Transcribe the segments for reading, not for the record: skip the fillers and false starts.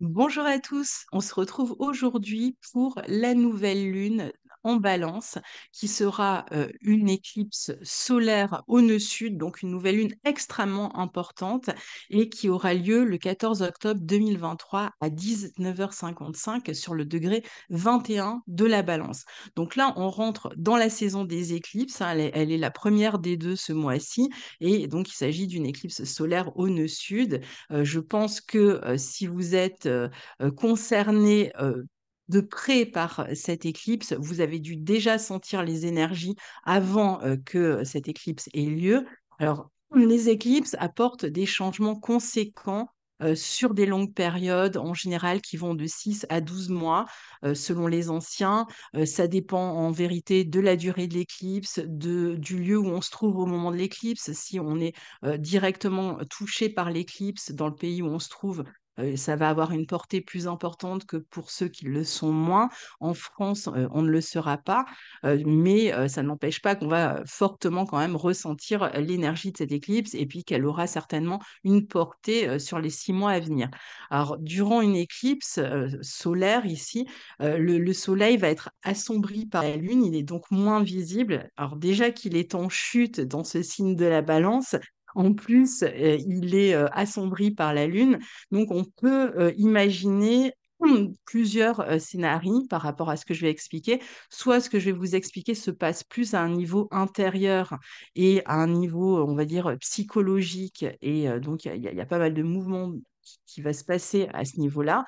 Bonjour à tous, on se retrouve aujourd'hui pour la nouvelle lune en Balance qui sera une éclipse solaire au nœud sud, donc une nouvelle lune extrêmement importante et qui aura lieu le 14 octobre 2023 à 19h55 sur le degré 21 de la Balance. Donc là, on rentre dans la saison des éclipses, hein, elle est la première des deux ce mois-ci et donc il s'agit d'une éclipse solaire au nœud sud. Je pense que si vous êtes concerné de près par cette éclipse, vous avez dû déjà sentir les énergies avant que cette éclipse ait lieu. Alors, les éclipses apportent des changements conséquents sur des longues périodes, en général qui vont de 6 à 12 mois, selon les anciens. Ça dépend en vérité de la durée de l'éclipse, du lieu où on se trouve au moment de l'éclipse. Si on est directement touché par l'éclipse dans le pays où on se trouve, ça va avoir une portée plus importante que pour ceux qui le sont moins. En France, on ne le sera pas, mais ça n'empêche pas qu'on va fortement quand même ressentir l'énergie de cette éclipse et puis qu'elle aura certainement une portée sur les 6 mois à venir. Alors, durant une éclipse solaire ici, le soleil va être assombri par la lune, il est donc moins visible. Alors déjà qu'il est en chute dans ce signe de la balance, en plus, il est assombri par la lune. Donc, on peut imaginer plusieurs scénarios par rapport à ce que je vais expliquer. Soit ce que je vais vous expliquer se passe plus à un niveau intérieur et à un niveau, on va dire, psychologique. Et donc, il y a pas mal de mouvements qui va se passer à ce niveau-là.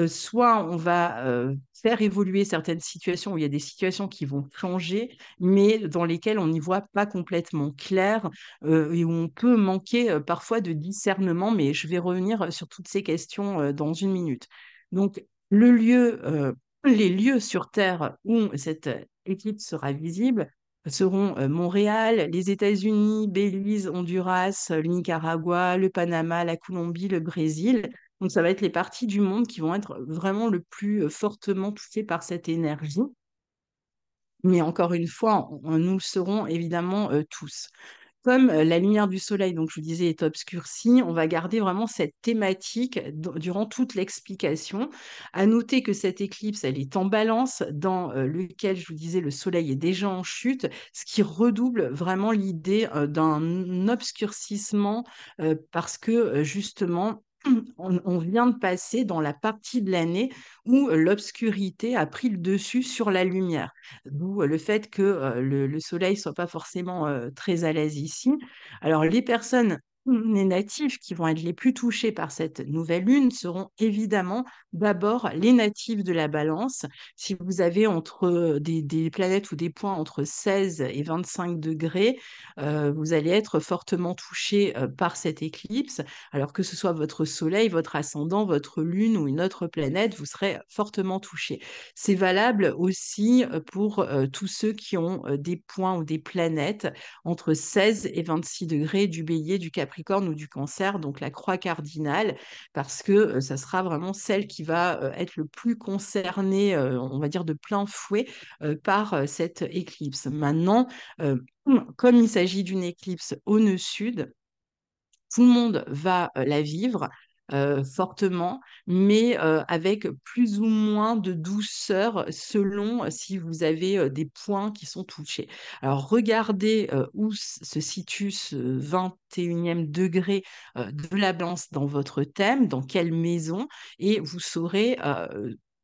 Soit on va faire évoluer certaines situations où il y a des situations qui vont changer, mais dans lesquelles on n'y voit pas complètement clair et où on peut manquer parfois de discernement, mais je vais revenir sur toutes ces questions dans une minute. Donc, les lieux sur Terre où cette éclipse sera visible seront Montréal, les États-Unis, Belize, Honduras, le Nicaragua, le Panama, la Colombie, le Brésil. Donc, ça va être les parties du monde qui vont être vraiment le plus fortement touchées par cette énergie. Mais encore une fois, nous le serons évidemment tous. Comme la lumière du soleil, donc je vous disais, est obscurcie, on va garder vraiment cette thématique durant toute l'explication. À noter que cette éclipse, elle est en balance, dans lequel, je vous disais, le soleil est déjà en chute, ce qui redouble vraiment l'idée d'un obscurcissement parce que justement, on vient de passer dans la partie de l'année où l'obscurité a pris le dessus sur la lumière. D'où le fait que le soleil soit pas forcément très à l'aise ici. Alors, les personnes, les natifs qui vont être les plus touchés par cette nouvelle lune seront évidemment d'abord les natifs de la Balance. Si vous avez entre des planètes ou des points entre 16 et 25 degrés, vous allez être fortement touchés par cette éclipse. Alors que ce soit votre soleil, votre ascendant, votre lune ou une autre planète, vous serez fortement touchés. C'est valable aussi pour tous ceux qui ont des points ou des planètes entre 16 et 26 degrés du Bélier, du Capricorne ou du Cancer, donc la croix cardinale, parce que ça sera vraiment celle qui va être le plus concernée, on va dire de plein fouet, par cette éclipse. Maintenant, comme il s'agit d'une éclipse au nœud sud, tout le monde va la vivre fortement, mais avec plus ou moins de douceur selon si vous avez des points qui sont touchés. Alors, regardez où se situe ce 21e degré de la balance dans votre thème, dans quelle maison, et vous saurez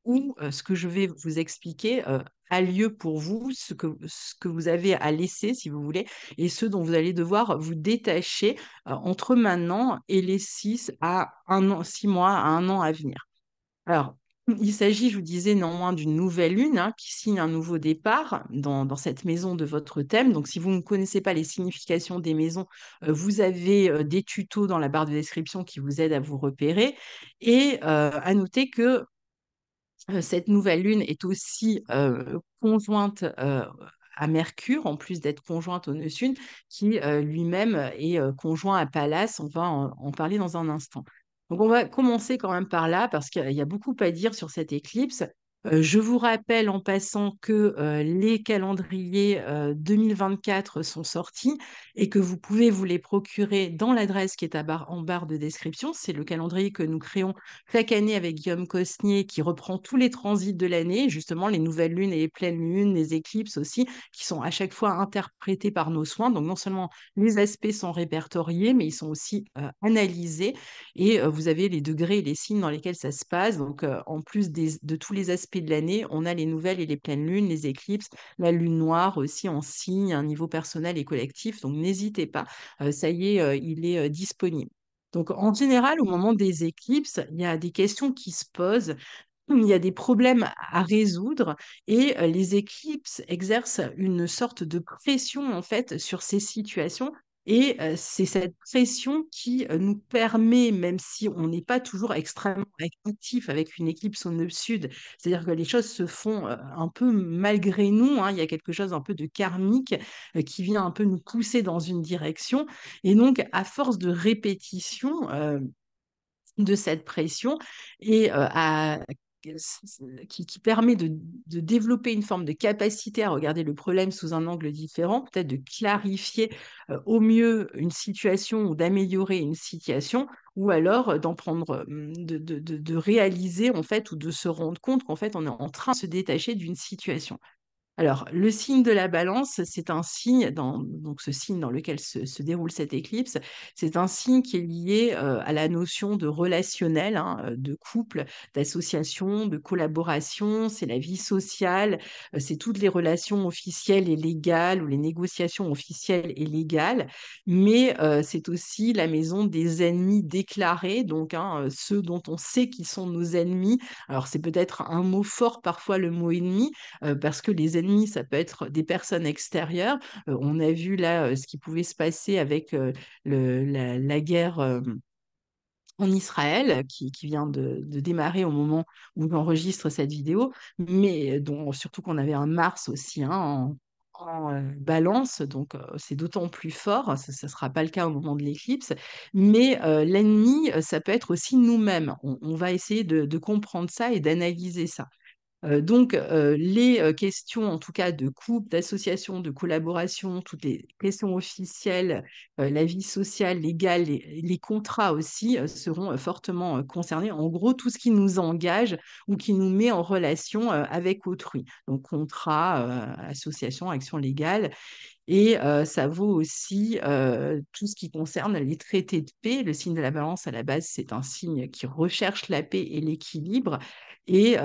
où ce que je vais vous expliquer a lieu pour vous, ce que vous avez à laisser, si vous voulez, et ce dont vous allez devoir vous détacher entre maintenant et les 6 à 1 an, 6 mois à 1 an à venir. Alors, il s'agit, je vous disais, néanmoins d'une nouvelle lune hein, qui signe un nouveau départ dans cette maison de votre thème. Donc, si vous ne connaissez pas les significations des maisons, vous avez des tutos dans la barre de description qui vous aident à vous repérer. Et à noter que cette nouvelle lune est aussi conjointe à Mercure, en plus d'être conjointe au nœud sud, qui lui-même est conjoint à Pallas. On va en parler dans un instant. Donc, on va commencer quand même par là, parce qu'il y a beaucoup à dire sur cette éclipse. Je vous rappelle en passant que les calendriers 2024 sont sortis et que vous pouvez vous les procurer dans l'adresse qui est en barre de description. C'est le calendrier que nous créons chaque année avec Guillaume Cosnier qui reprend tous les transits de l'année, justement les nouvelles lunes et les pleines lunes, les éclipses aussi, qui sont à chaque fois interprétés par nos soins. Donc non seulement les aspects sont répertoriés, mais ils sont aussi analysés et vous avez les degrés et les signes dans lesquels ça se passe. Donc, en plus de tous les aspects de l'année, on a les nouvelles et les pleines lunes, les éclipses, la lune noire aussi en signe, un niveau personnel et collectif. Donc, n'hésitez pas. Ça y est, il est disponible. Donc, en général, au moment des éclipses, il y a des questions qui se posent. Il y a des problèmes à résoudre et les éclipses exercent une sorte de pression en fait sur ces situations et c'est cette pression qui nous permet, même si on n'est pas toujours extrêmement actif avec une éclipse au nœud sud, c'est-à-dire que les choses se font un peu malgré nous, hein, il y a quelque chose un peu de karmique qui vient un peu nous pousser dans une direction et donc à force de répétition, de cette pression et qui permet de développer une forme de capacité à regarder le problème sous un angle différent, peut-être de clarifier au mieux une situation ou d'améliorer une situation, ou alors d'en prendre, de réaliser en fait ou de se rendre compte qu'en fait on est en train de se détacher d'une situation. Alors, le signe de la balance, c'est un signe, donc ce signe dans lequel se déroule cette éclipse, c'est un signe qui est lié à la notion de relationnel, hein, de couple, d'association, de collaboration, c'est la vie sociale, c'est toutes les relations officielles et légales ou les négociations officielles et légales, mais c'est aussi la maison des ennemis déclarés, donc hein, ceux dont on sait qu'ils sont nos ennemis. Alors, c'est peut-être un mot fort parfois, le mot ennemi, parce que les ennemis, ça peut être des personnes extérieures. On a vu là ce qui pouvait se passer avec la guerre en Israël, qui vient de démarrer au moment où j'enregistre cette vidéo, mais dont surtout qu'on avait un Mars aussi hein, en balance, donc c'est d'autant plus fort, ça ne sera pas le cas au moment de l'éclipse, mais l'ennemi, ça peut être aussi nous-mêmes. On va essayer de comprendre ça et d'analyser ça. Donc, les questions, en tout cas, de couple, d'association, de collaboration, toutes les questions officielles, la vie sociale, légale, les contrats aussi seront fortement concernés. En gros, tout ce qui nous engage ou qui nous met en relation avec autrui. Donc, contrat, association, action légale. Et ça vaut aussi tout ce qui concerne les traités de paix. Le signe de la balance, à la base, c'est un signe qui recherche la paix et l'équilibre. Et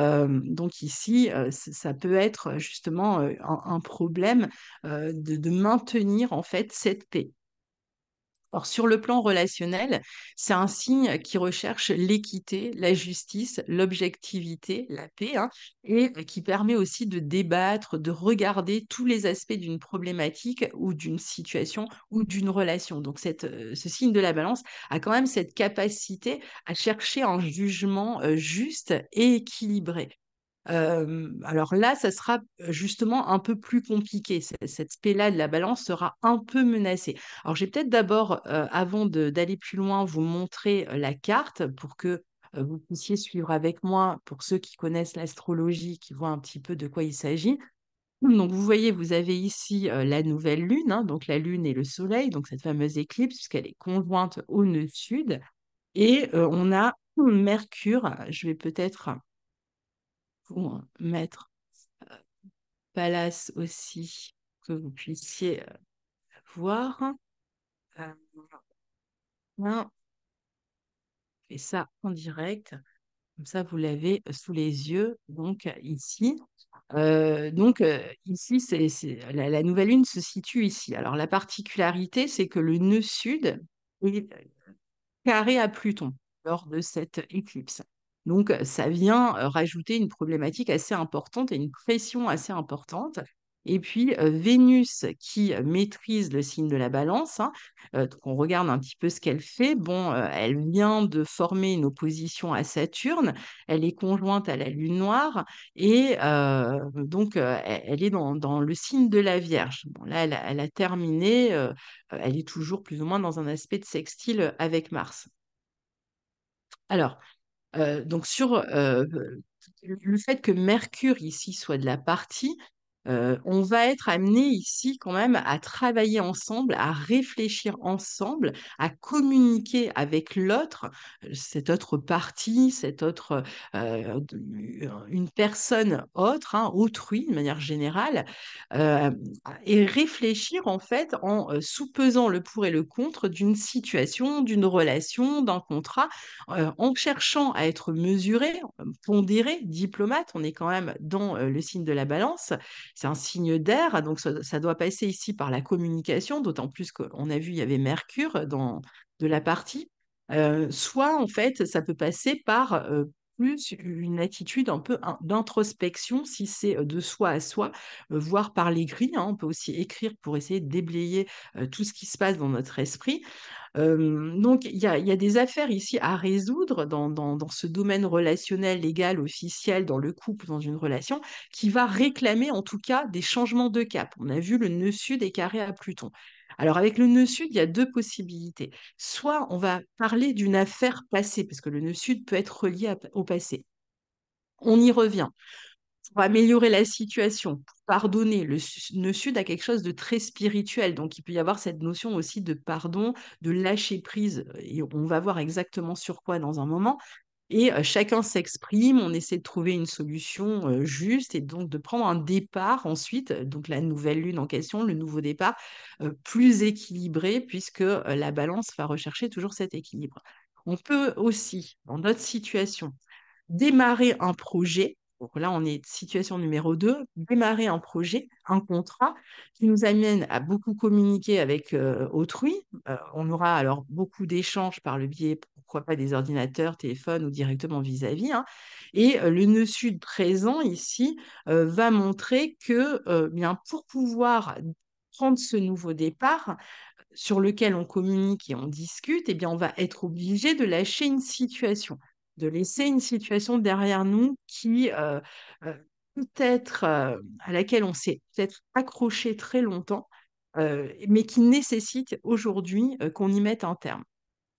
donc ici, ça peut être justement un problème de maintenir en fait cette paix. Or, sur le plan relationnel, c'est un signe qui recherche l'équité, la justice, l'objectivité, la paix, hein, et qui permet aussi de débattre, de regarder tous les aspects d'une problématique ou d'une situation ou d'une relation. Donc, ce signe de la balance a quand même cette capacité à chercher un jugement juste et équilibré. Alors là, ça sera justement un peu plus compliqué. Cet aspect-là de la balance sera un peu menacé. Alors, je vais peut-être d'abord, avant d'aller plus loin, vous montrer la carte pour que vous puissiez suivre avec moi, pour ceux qui connaissent l'astrologie, qui voient un petit peu de quoi il s'agit. Donc, vous voyez, vous avez ici la nouvelle lune, hein, donc la lune et le soleil, donc cette fameuse éclipse, puisqu'elle est conjointe au nœud sud. Et on a Mercure. Je vais peut-être vous mettre Palace aussi, que vous puissiez voir. Euh, on fait ça en direct, comme ça vous l'avez sous les yeux, donc ici. Ici, la nouvelle lune se situe ici. Alors la particularité, c'est que le nœud sud est carré à Pluton lors de cette éclipse. Donc, ça vient rajouter une problématique assez importante et une pression assez importante. Et puis, Vénus qui maîtrise le signe de la balance, hein, donc on regarde un petit peu ce qu'elle fait. Bon, elle vient de former une opposition à Saturne, elle est conjointe à la Lune noire et donc elle est dans le signe de la Vierge. Bon, là, elle a terminé, elle est toujours plus ou moins dans un aspect de sextile avec Mars. Alors, donc sur le fait que Mercure ici soit de la partie, on va être amené ici quand même à travailler ensemble, à réfléchir ensemble, à communiquer avec l'autre, cette autre partie, cette autre, une personne autre, hein, autrui de manière générale, et réfléchir en fait en sous-pesant le pour et le contre d'une situation, d'une relation, d'un contrat, en cherchant à être mesuré, pondéré, diplomate. On est quand même dans le signe de la balance. C'est un signe d'air, donc ça doit passer ici par la communication, d'autant plus qu'on a vu, il y avait Mercure dans de la partie. Soit, en fait, ça peut passer par plus une attitude un peu d'introspection, si c'est de soi à soi, voire par l'écrit, hein. On peut aussi écrire pour essayer de déblayer tout ce qui se passe dans notre esprit. Donc il y a des affaires ici à résoudre dans ce domaine relationnel, légal, officiel, dans le couple, dans une relation, qui va réclamer en tout cas des changements de cap. On a vu le nœud sud est carré à Pluton. Alors avec le nœud sud, il y a 2 possibilités. Soit on va parler d'une affaire passée, parce que le nœud sud peut être relié au passé. On y revient. Pour améliorer la situation, pour pardonner, le sud a quelque chose de très spirituel, donc il peut y avoir cette notion aussi de pardon, de lâcher prise, et on va voir exactement sur quoi dans un moment. Et chacun s'exprime, on essaie de trouver une solution juste et donc de prendre un départ ensuite, donc la nouvelle lune en question, le nouveau départ, plus équilibré, puisque la balance va rechercher toujours cet équilibre. On peut aussi, dans notre situation, démarrer un projet. Donc là, on est situation numéro 2, démarrer un projet, un contrat qui nous amène à beaucoup communiquer avec autrui. On aura alors beaucoup d'échanges par le biais, pourquoi pas, des ordinateurs, téléphones ou directement vis-à-vis, hein. Et le nœud sud présent ici va montrer que bien, pour pouvoir prendre ce nouveau départ, sur lequel on communique et on discute, eh bien, on va être obligé de lâcher une situation, de laisser une situation derrière nous qui euh, peut-être à laquelle on s'est peut-être accroché très longtemps, mais qui nécessite aujourd'hui qu'on y mette un terme.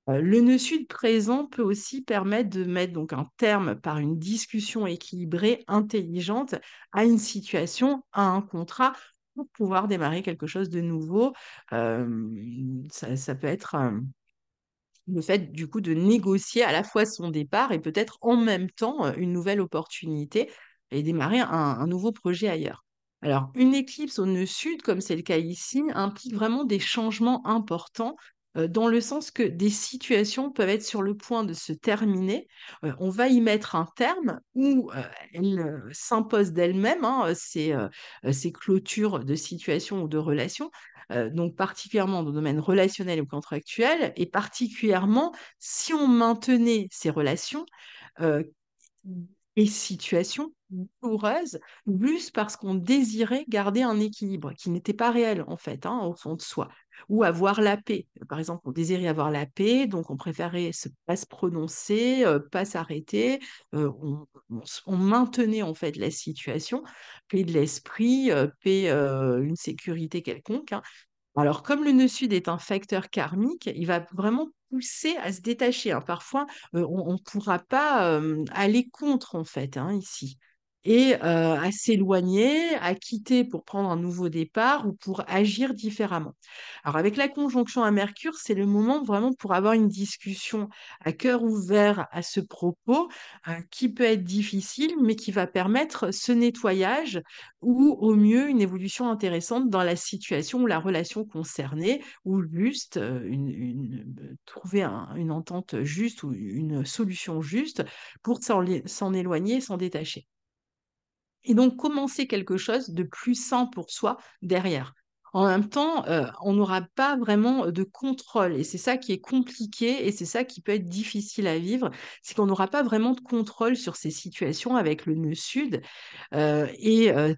Le nœud sud présent peut aussi permettre de mettre donc un terme par une discussion équilibrée, intelligente, à une situation, à un contrat, pour pouvoir démarrer quelque chose de nouveau. Ça peut être le fait du coup de négocier à la fois son départ et peut-être en même temps une nouvelle opportunité et démarrer un nouveau projet ailleurs. Alors, une éclipse au nœud sud, comme c'est le cas ici, implique vraiment des changements importants dans le sens que des situations peuvent être sur le point de se terminer. On va y mettre un terme ou elles s'imposent d'elles-mêmes, hein, ces clôtures de situations ou de relations, donc particulièrement dans le domaine relationnel ou contractuel, et particulièrement si on maintenait ces relations euh, et situations douloureuses, juste parce qu'on désirait garder un équilibre qui n'était pas réel en fait, hein, au fond de soi, ou avoir la paix. Par exemple, on désirait avoir la paix, donc on préférait pas se prononcer, pas s'arrêter, on maintenait en fait la situation, paix de l'esprit, paix, une sécurité quelconque, hein. Alors, comme le nœud sud est un facteur karmique, il va vraiment pousser à se détacher, hein. Parfois, on ne pourra pas aller contre, en fait, hein, ici. Et à s'éloigner, à quitter pour prendre un nouveau départ ou pour agir différemment. Alors, avec la conjonction à Mercure, c'est le moment vraiment pour avoir une discussion à cœur ouvert à ce propos, qui peut être difficile, mais qui va permettre ce nettoyage ou au mieux une évolution intéressante dans la situation ou la relation concernée, ou juste trouver une entente juste ou une solution juste pour s'en éloigner, s'en détacher. Et donc commencer quelque chose de plus sain pour soi derrière. En même temps, on n'aura pas vraiment de contrôle et c'est ça qui est compliqué et c'est ça qui peut être difficile à vivre, c'est qu'on n'aura pas vraiment de contrôle sur ces situations avec le nœud sud.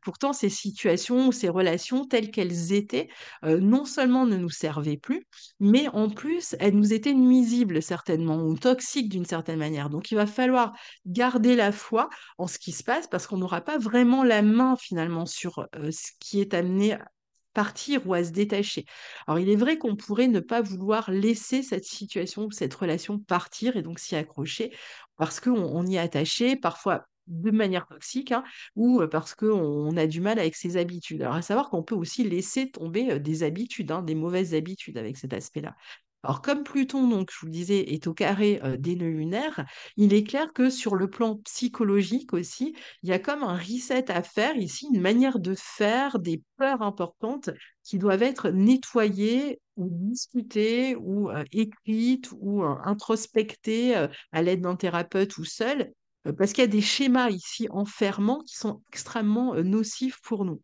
Pourtant, ces situations, ces relations telles qu'elles étaient, non seulement ne nous servaient plus, mais en plus, elles nous étaient nuisibles certainement ou toxiques d'une certaine manière. Donc, il va falloir garder la foi en ce qui se passe parce qu'on n'aura pas vraiment la main finalement sur ce qui est amené à partir ou à se détacher. Alors, il est vrai qu'on pourrait ne pas vouloir laisser cette situation ou cette relation partir et donc s'y accrocher parce qu'on y est attaché, parfois de manière toxique, hein, ou parce qu'on a du mal avec ses habitudes. Alors, à savoir qu'on peut aussi laisser tomber des habitudes, hein, des mauvaises habitudes avec cet aspect-là. Alors, comme Pluton, donc, je vous le disais, est au carré des nœuds lunaires, il est clair que sur le plan psychologique aussi, il y a comme un reset à faire ici, une manière de faire des peurs importantes qui doivent être nettoyées ou discutées ou écrites ou introspectées à l'aide d'un thérapeute ou seul, parce qu'il y a des schémas ici enfermants qui sont extrêmement nocifs pour nous.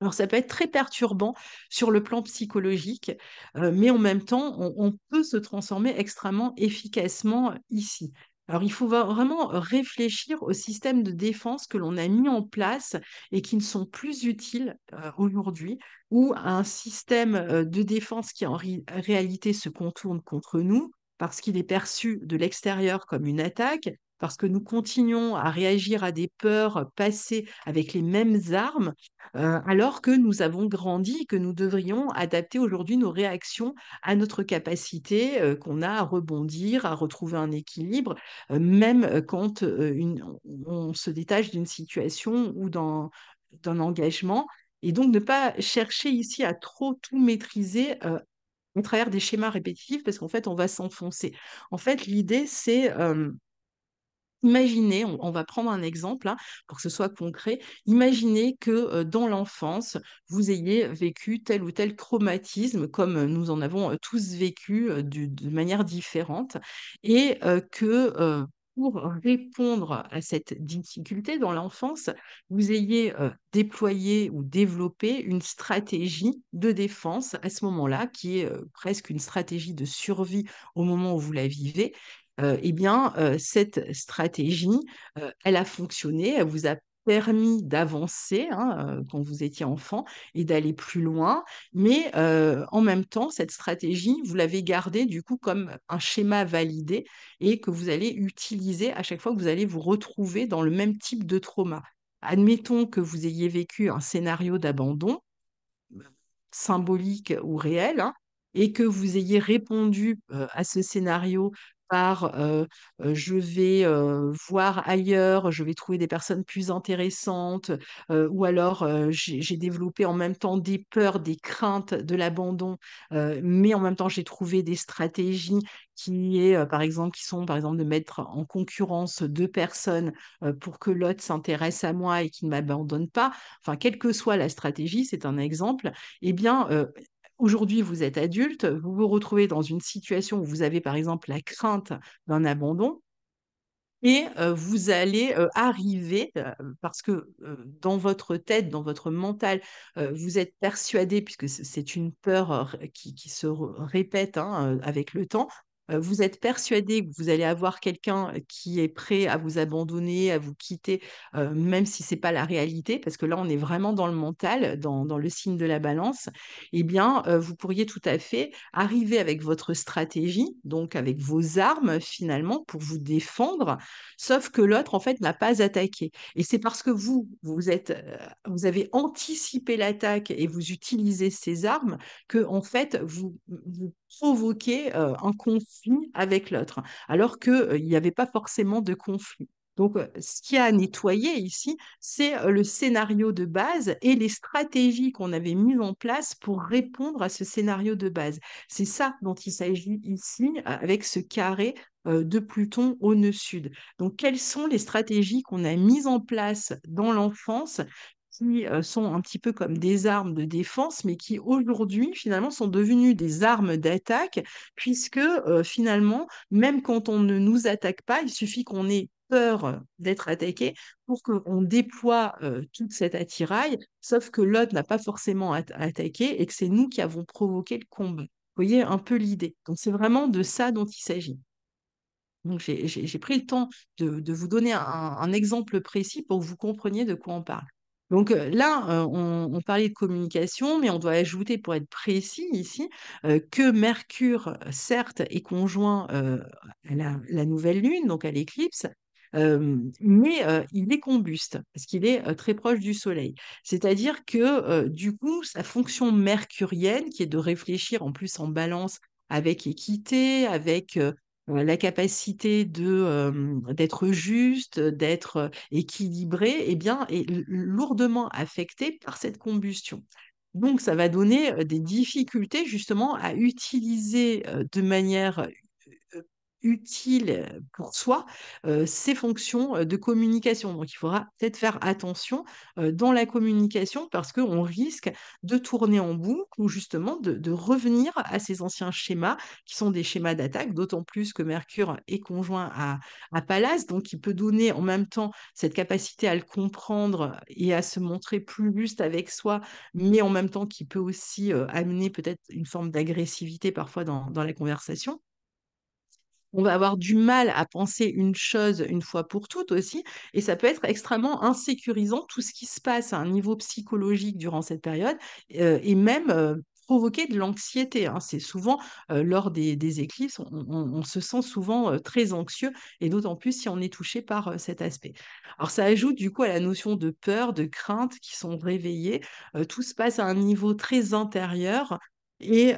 Alors, ça peut être très perturbant sur le plan psychologique, mais en même temps, on peut se transformer extrêmement efficacement ici. Alors, il faut vraiment réfléchir aux systèmes de défense que l'on a mis en place et qui ne sont plus utiles aujourd'hui, ou à un système de défense qui en réalité se contourne contre nous parce qu'il est perçu de l'extérieur comme une attaque, parce que nous continuons à réagir à des peurs passées avec les mêmes armes alors que nous avons grandi et que nous devrions adapter aujourd'hui nos réactions à notre capacité qu'on a à rebondir, à retrouver un équilibre, même quand on se détache d'une situation ou d'un engagement. Et donc, ne pas chercher ici à trop tout maîtriser à travers des schémas répétitifs, parce qu'en fait, on va s'enfoncer. En fait, l'idée, c'est imaginez, on va prendre un exemple hein, pour que ce soit concret. Imaginez que dans l'enfance, vous ayez vécu tel ou tel traumatisme, comme nous en avons tous vécu de manière différente, et que pour répondre à cette difficulté dans l'enfance, vous ayez déployé ou développé une stratégie de défense à ce moment-là, qui est presque une stratégie de survie au moment où vous la vivez eh bien, cette stratégie, elle a fonctionné, elle vous a permis d'avancer, hein, quand vous étiez enfant et d'aller plus loin. Mais, en même temps, cette stratégie, vous l'avez gardée du coup comme un schéma validé et que vous allez utiliser à chaque fois que vous allez vous retrouver dans le même type de trauma. Admettons que vous ayez vécu un scénario d'abandon, symbolique ou réel, hein, et que vous ayez répondu à ce scénario par je vais voir ailleurs, je vais trouver des personnes plus intéressantes, ou alors j'ai développé en même temps des peurs, des craintes de l'abandon, mais en même temps j'ai trouvé des stratégies par exemple, qui sont par exemple de mettre en concurrence deux personnes pour que l'autre s'intéresse à moi et qu'il ne m'abandonne pas. Enfin, quelle que soit la stratégie, c'est un exemple eh bien, aujourd'hui, vous êtes adulte, vous vous retrouvez dans une situation où vous avez, par exemple, la crainte d'un abandon et vous allez arriver, parce que dans votre tête, dans votre mental, vous êtes persuadé, puisque c'est une peur qui se répète hein, avec le temps, vous êtes persuadé que vous allez avoir quelqu'un qui est prêt à vous abandonner, à vous quitter, même si c'est pas la réalité, parce que là, on est vraiment dans le mental, dans le signe de la balance. Eh bien, vous pourriez tout à fait arriver avec votre stratégie, donc avec vos armes finalement, pour vous défendre sauf que l'autre, en fait, n'a pas attaqué. Et c'est parce que vous avez anticipé l'attaque et vous utilisez ces armes que, en fait, vous provoquez un conflit avec l'autre, alors qu'il n'y avait pas forcément de conflit. Donc, ce qu'il y a à nettoyer ici, c'est le scénario de base et les stratégies qu'on avait mises en place pour répondre à ce scénario de base. C'est ça dont il s'agit ici avec ce carré de Pluton au nœud sud. Donc, quelles sont les stratégies qu'on a mises en place dans l'enfance qui sont un petit peu comme des armes de défense, mais qui aujourd'hui, finalement, sont devenues des armes d'attaque, puisque finalement, même quand on ne nous attaque pas, il suffit qu'on ait peur d'être attaqué pour qu'on déploie toute cette attirail, sauf que l'autre n'a pas forcément attaqué et que c'est nous qui avons provoqué le combat. Vous voyez un peu l'idée. Donc, c'est vraiment de ça dont il s'agit. Donc, j'ai pris le temps de vous donner un exemple précis pour que vous compreniez de quoi on parle. Donc là, on parlait de communication, mais on doit ajouter, pour être précis ici, que Mercure, certes, est conjoint à la nouvelle lune, donc à l'éclipse, mais il est combuste, parce qu'il est très proche du Soleil. C'est-à-dire que, du coup, sa fonction mercurienne, qui est de réfléchir en plus en balance avec équité, avec la capacité d'être juste, d'être équilibré, eh bien, est lourdement affectée par cette combustion. Donc, ça va donner des difficultés justement à utiliser de manière heu, utile, pour soi, ces fonctions, de communication. Donc il faudra peut-être faire attention, dans la communication parce qu'on risque de tourner en boucle ou justement de revenir à ces anciens schémas qui sont des schémas d'attaque, d'autant plus que Mercure est conjoint à Pallas, donc il peut donner en même temps cette capacité à le comprendre et à se montrer plus juste avec soi, mais en même temps qui peut aussi, amener peut-être une forme d'agressivité parfois dans la conversation. On va avoir du mal à penser une chose une fois pour toutes aussi, et ça peut être extrêmement insécurisant, tout ce qui se passe à un niveau psychologique durant cette période, et même, provoquer de l'anxiété, hein. C'est souvent, lors des éclipses, on se sent souvent, très anxieux et d'autant plus si on est touché par, cet aspect. Alors ça ajoute du coup à la notion de peur, de crainte qui sont réveillées, tout se passe à un niveau très intérieur et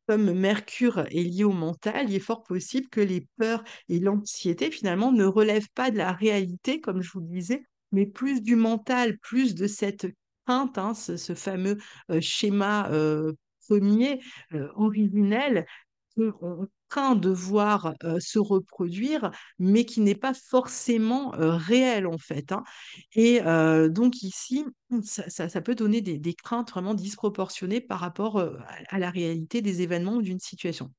comme Mercure est lié au mental, il est fort possible que les peurs et l'anxiété, finalement, ne relèvent pas de la réalité, comme je vous le disais, mais plus du mental, plus de cette crainte, hein, ce fameux schéma premier, originel, qu'on craint de voir se reproduire, mais qui n'est pas forcément réel, en fait, hein. Et donc ici, ça peut donner des craintes vraiment disproportionnées par rapport, à la réalité des événements ou d'une situation.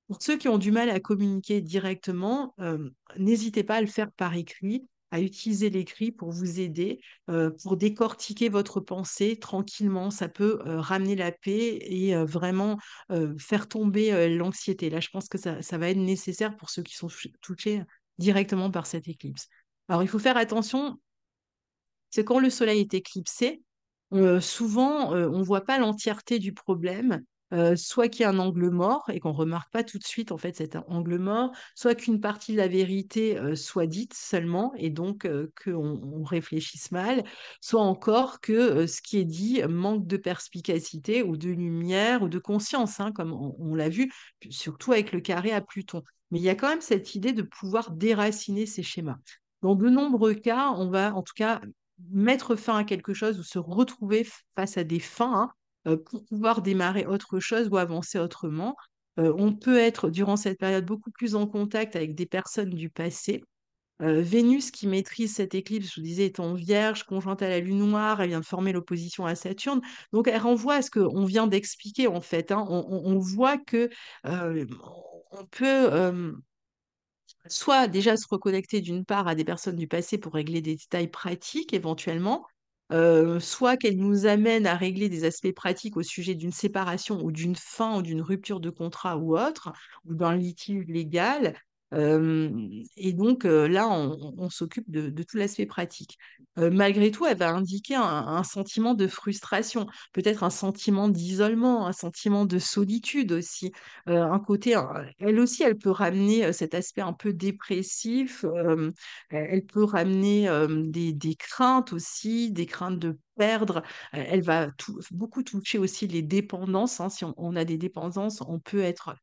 Pour ceux qui ont du mal à communiquer directement, n'hésitez pas à le faire par écrit, à utiliser l'écrit pour vous aider, pour décortiquer votre pensée tranquillement. Ça peut, ramener la paix et vraiment, faire tomber, l'anxiété. Là, je pense que ça va être nécessaire pour ceux qui sont touchés directement par cette éclipse. Alors il faut faire attention, c'est quand le soleil est éclipsé, souvent, on ne voit pas l'entièreté du problème, soit qu'il y a un angle mort et qu'on ne remarque pas tout de suite, en fait, cet angle mort, soit qu'une partie de la vérité, soit dite seulement et donc qu'on réfléchisse mal, soit encore que, ce qui est dit manque de perspicacité ou de lumière ou de conscience, hein, comme on l'a vu, surtout avec le carré à Pluton. Mais il y a quand même cette idée de pouvoir déraciner ces schémas. Dans de nombreux cas, on va en tout cas mettre fin à quelque chose ou se retrouver face à des fins, hein, pour pouvoir démarrer autre chose ou avancer autrement. On peut être, durant cette période, beaucoup plus en contact avec des personnes du passé. Vénus, qui maîtrise cette éclipse, je vous disais, est en Vierge, conjointe à la Lune noire, elle vient de former l'opposition à Saturne. Donc, elle renvoie à ce qu'on vient d'expliquer, en fait, hein. On voit que euh, on peut soit déjà se reconnecter d'une part à des personnes du passé pour régler des détails pratiques éventuellement, soit qu'elle nous amène à régler des aspects pratiques au sujet d'une séparation ou d'une fin ou d'une rupture de contrat ou autre, ou d'un litige légal. Et donc là, on s'occupe de tout l'aspect pratique. Malgré tout, elle va indiquer un sentiment de frustration, peut-être un sentiment d'isolement, un sentiment de solitude aussi, un côté, elle aussi, elle peut ramener cet aspect un peu dépressif, elle peut ramener des craintes aussi, des craintes de perdre. Elle va beaucoup toucher aussi les dépendances, hein. Si on a des dépendances, on peut être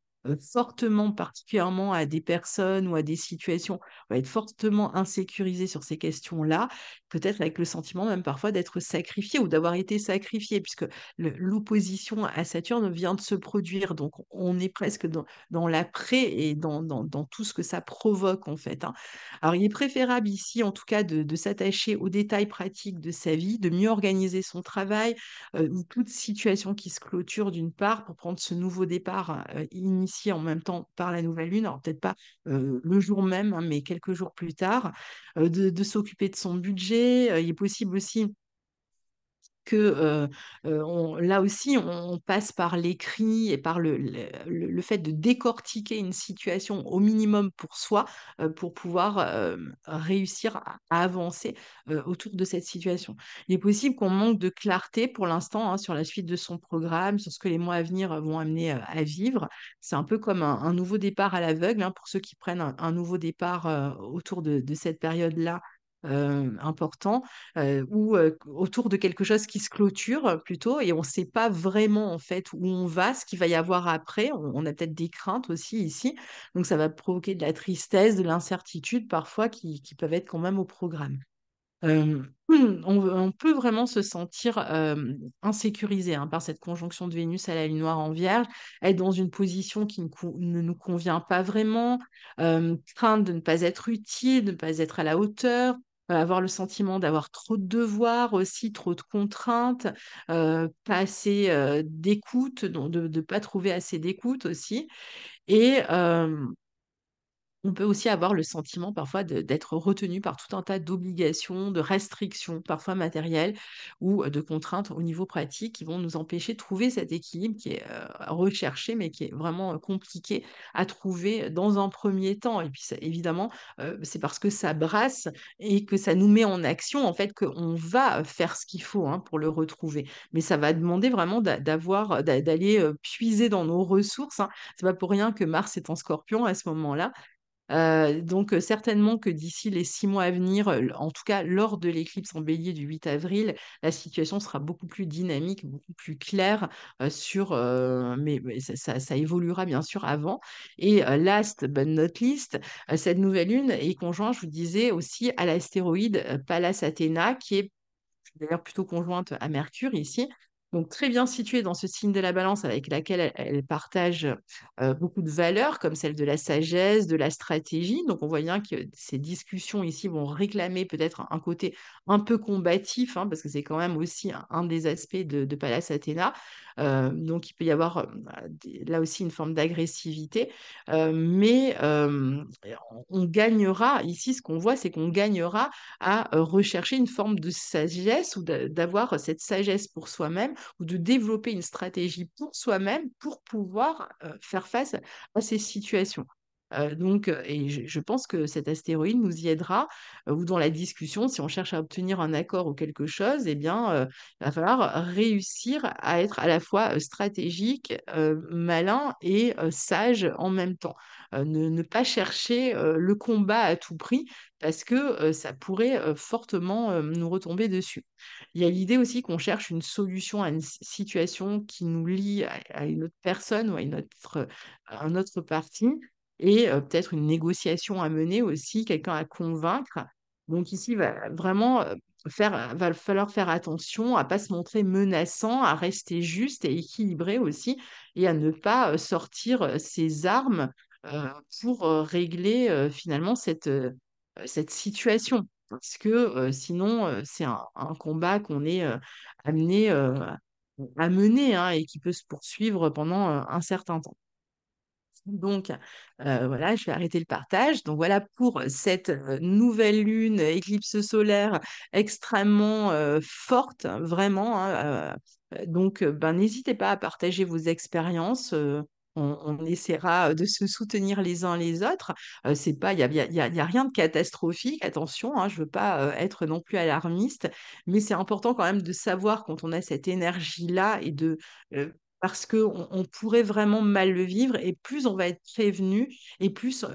fortement, particulièrement à des personnes ou à des situations, on va être fortement insécurisé sur ces questions-là, peut-être avec le sentiment même parfois d'être sacrifié ou d'avoir été sacrifié, puisque l'opposition à Saturne vient de se produire. Donc, on est presque dans l'après et dans tout ce que ça provoque, en fait, hein. Alors, il est préférable ici, en tout cas, de s'attacher aux détails pratiques de sa vie, de mieux organiser son travail, ou toute situation qui se clôture, d'une part, pour prendre ce nouveau départ initié en même temps par la nouvelle lune. Alors, peut-être pas le jour même, hein, mais quelques jours plus tard, de s'occuper de son budget. Il est possible aussi que là aussi, on passe par l'écrit et par le fait de décortiquer une situation au minimum pour soi, pour pouvoir réussir à avancer autour de cette situation. Il est possible qu'on manque de clarté pour l'instant, hein, sur la suite de son programme, sur ce que les mois à venir vont amener à vivre. C'est un peu comme un nouveau départ à l'aveugle, hein, pour ceux qui prennent un nouveau départ autour de cette période-là. important, ou autour de quelque chose qui se clôture plutôt, et on ne sait pas vraiment en fait où on va, ce qu'il va y avoir après. On a peut-être des craintes aussi ici, donc ça va provoquer de la tristesse, de l'incertitude parfois qui peuvent être quand même au programme. On peut vraiment se sentir insécurisé, hein, par cette conjonction de Vénus à la Lune noire en Vierge, être dans une position qui ne nous convient pas vraiment, craindre de ne pas être utile, de ne pas être à la hauteur, avoir le sentiment d'avoir trop de devoirs aussi, trop de contraintes, pas assez d'écoute, de ne pas trouver assez d'écoute aussi. Et on peut aussi avoir le sentiment parfois d'être retenu par tout un tas d'obligations, de restrictions, parfois matérielles ou de contraintes au niveau pratique qui vont nous empêcher de trouver cet équilibre qui est recherché, mais qui est vraiment compliqué à trouver dans un premier temps. Et puis évidemment, c'est parce que ça brasse et que ça nous met en action, en fait, qu'on va faire ce qu'il faut, hein, pour le retrouver. Mais ça va demander vraiment d'aller puiser dans nos ressources, hein. C'est pas pour rien que Mars est en Scorpion à ce moment-là. Donc, certainement que d'ici les 6 mois à venir, en tout cas lors de l'éclipse en Bélier du 8 avril, la situation sera beaucoup plus dynamique, beaucoup plus claire, mais ça évoluera bien sûr avant. Et last but not least, cette nouvelle lune est conjointe, je vous disais, aussi à l'astéroïde, Pallas Athéna, qui est d'ailleurs plutôt conjointe à Mercure ici. Donc très bien située dans ce signe de la Balance avec laquelle elle partage beaucoup de valeurs comme celle de la sagesse, de la stratégie. Donc on voit bien que ces discussions ici vont réclamer peut-être un côté un peu combatif, hein, parce que c'est quand même aussi un des aspects de Pallas Athéna. Donc il peut y avoir là aussi une forme d'agressivité, mais on gagnera, ici ce qu'on voit, c'est qu'on gagnera à rechercher une forme de sagesse ou d'avoir cette sagesse pour soi-même ou de développer une stratégie pour soi-même pour pouvoir faire face à ces situations. Et je pense que cet astéroïde nous y aidera, ou dans la discussion, si on cherche à obtenir un accord ou quelque chose, eh bien, il va falloir réussir à être à la fois stratégique, malin et sage en même temps. Ne pas chercher le combat à tout prix, parce que ça pourrait fortement nous retomber dessus. Il y a l'idée aussi qu'on cherche une solution à une situation qui nous lie à une autre personne ou à un autre parti, et peut-être une négociation à mener aussi, quelqu'un à convaincre. Donc ici, va falloir faire attention à pas se montrer menaçant, à rester juste et équilibré aussi, et à ne pas sortir ses armes euh, pour régler finalement cette situation. Parce que sinon, c'est un combat qu'on est amené à mener, hein, et qui peut se poursuivre pendant un certain temps. Donc, voilà, je vais arrêter le partage. Donc, voilà pour cette nouvelle lune, éclipse solaire extrêmement forte, hein, vraiment, hein. Donc, ben, n'hésitez pas à partager vos expériences. On essaiera de se soutenir les uns les autres. C'est pas, il y a rien de catastrophique, attention, hein, je veux pas être non plus alarmiste, mais c'est important quand même de savoir quand on a cette énergie-là euh, parce qu'on pourrait vraiment mal le vivre, et plus on va être prévenu et plus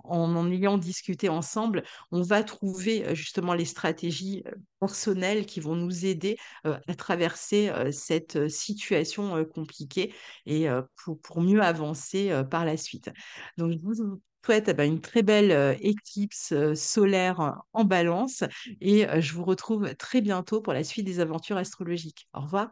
en ayant discuté ensemble, on va trouver justement les stratégies personnelles qui vont nous aider à traverser cette situation compliquée, et pour mieux avancer par la suite. Donc, je vous souhaite une très belle éclipse solaire en Balance, et je vous retrouve très bientôt pour la suite des aventures astrologiques. Au revoir.